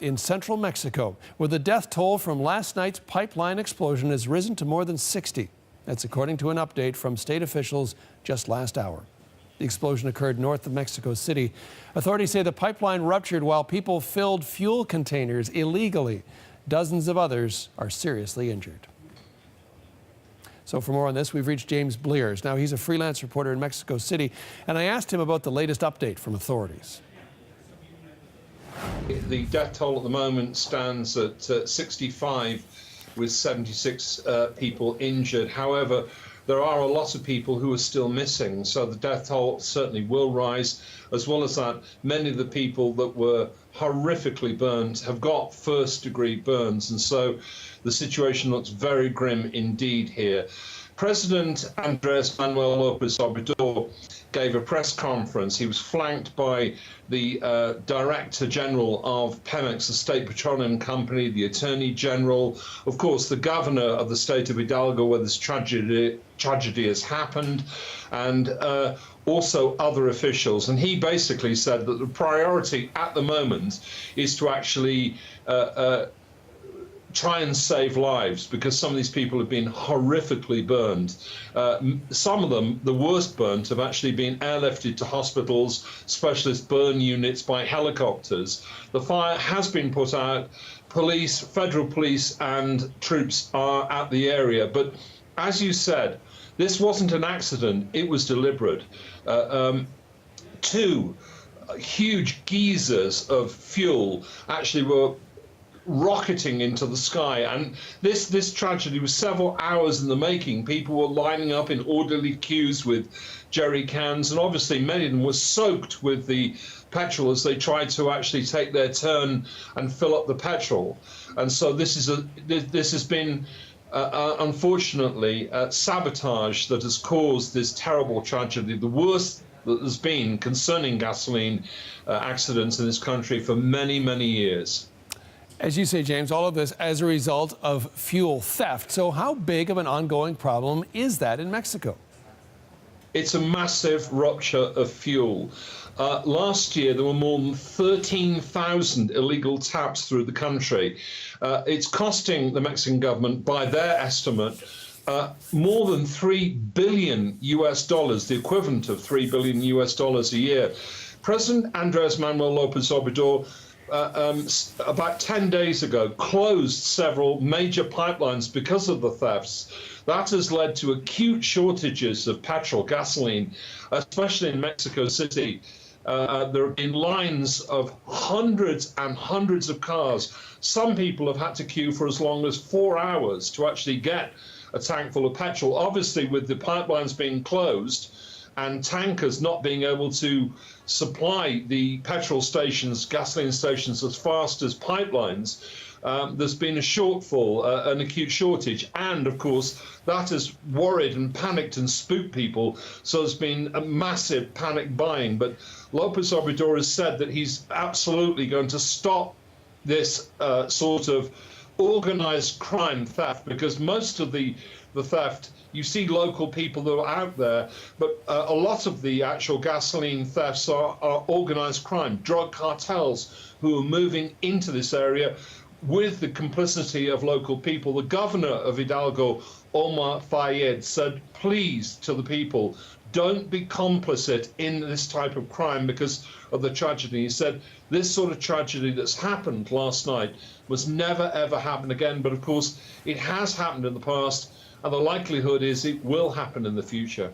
in central Mexico, where the death toll from last night's pipeline explosion has risen to more than 60. That's according to an update from state officials just last hour. The explosion occurred north of Mexico City. Authorities say the pipeline ruptured while people filled fuel containers illegally. Dozens of others are seriously injured. So for more on this, we've reached James Blears. Now, he's a freelance reporter in Mexico City, and I asked him about the latest update from authorities. The death toll at the moment stands at 65, with 76 people injured. However, there are a lot of people who are still missing, so the death toll certainly will rise. As well as that, many of the people that were horrifically burned have got first-degree burns, and so the situation looks very grim indeed here. President Andrés Manuel López Obrador gave a press conference. He was flanked by the Director General of Pemex, the State Petroleum Company, the Attorney General, of course, the Governor of the state of Hidalgo, where this tragedy has happened, and also other officials. And he basically said that the priority at the moment is to actually try and save lives, because some of these people have been horrifically burned. Some of them, the worst burnt, have actually been airlifted to hospitals, specialist burn units by helicopters. The fire has been put out. Police, federal police and troops are at the area. But as you said, this wasn't an accident, it was deliberate. Two huge geysers of fuel actually were rocketing into the sky, and this tragedy was several hours in the making. People were lining up in orderly queues with jerry cans, and obviously many of them were soaked with the petrol as they tried to actually take their turn and fill up the petrol. And so this has been unfortunately sabotage that has caused this terrible tragedy, the worst that there's been concerning gasoline accidents in this country for many, many years. As you say, James, all of this as a result of fuel theft. So how big of an ongoing problem is that in Mexico? It's a massive rupture of fuel. Last year, there were more than 13,000 illegal taps through the country. It's costing the Mexican government, by their estimate, more than $3 billion US, the equivalent of $3 billion US a year. President Andrés Manuel López Obrador about 10 days ago closed several major pipelines because of the thefts. That has led to acute shortages of petrol, gasoline, especially in Mexico City. There have been lines of hundreds and hundreds of cars. Some people have had to queue for as long as 4 hours to actually get a tank full of petrol. Obviously, with the pipelines being closed and tankers not being able to supply the petrol stations, gasoline stations as fast as pipelines, there's been a shortfall, an acute shortage. And of course, that has worried and panicked and spooked people. So there's been a massive panic buying. But López Obrador has said that he's absolutely going to stop this sort of organized crime theft, because most of the theft, you see local people that are out there, but a lot of the actual gasoline thefts are organized crime, drug cartels who are moving into this area with the complicity of local people. The governor of Hidalgo, Omar Fayed, said, please, to the people, don't be complicit in this type of crime because of the tragedy. He said this sort of tragedy that's happened last night must never, ever happen again. But of course, it has happened in the past, and the likelihood is it will happen in the future.